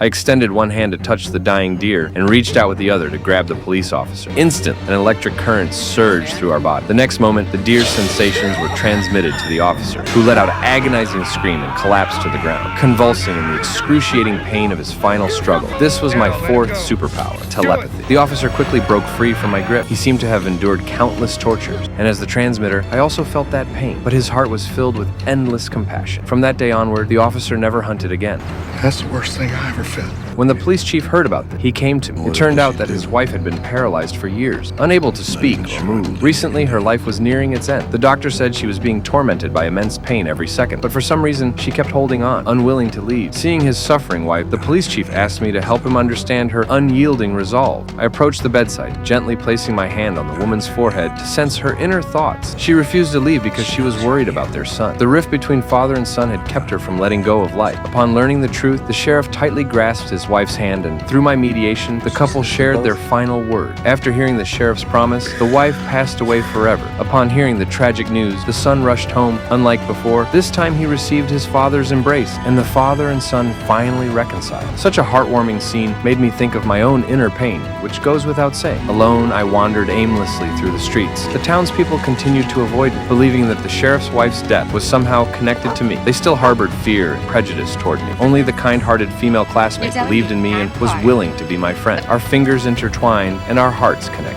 I extended one hand to touch the dying deer and reached out with the other to grab the police officer. Instant, an electric current surged through our body. The next moment, the deer's sensations were transmitted to the officer, who let out an agonizing scream and collapsed to the ground, convulsing in the excruciating pain of his final struggle. This was my fourth superpower, telepathy. The officer quickly broke free from my grip. He seemed to have endured countless tortures, and as the transmitter, I also felt that pain, but his heart was filled with endless compassion. From that day onward, the officer never hunted again. That's the worst thing I ever felt. When the police chief heard about this, he came to me. It turned out that his wife had been paralyzed for years, unable to speak or move. Recently, her life was nearing its end. The doctor said she was being tormented by immense pain every second, but for some reason, she kept holding on, unwilling to leave. Seeing his suffering wife, the police chief asked me to help him understand her unyielding resolve. I approached the bedside, gently placing my hand on the woman's forehead to sense her inner thoughts. She refused to leave because she was worried about their son. The rift between father and son had kept her from letting go of life. Upon learning the truth, the sheriff tightly grasped his wife's hand, and through my mediation, the couple shared their final word. After hearing the sheriff's promise, the wife passed away forever. Upon hearing the tragic news, the son rushed home. Unlike before, this time he received his father's embrace, and the father and son finally reconciled. Such a heartwarming scene made me think of my own inner pain, which goes without saying. Alone, I wandered aimlessly through the streets. The townspeople continued to avoid me, believing that the sheriff's wife's death was somehow connected to me. They still harbored fear and prejudice toward me. Only the kind-hearted female classmate believed in me and was willing to be my friend. Our fingers intertwined and our hearts connected.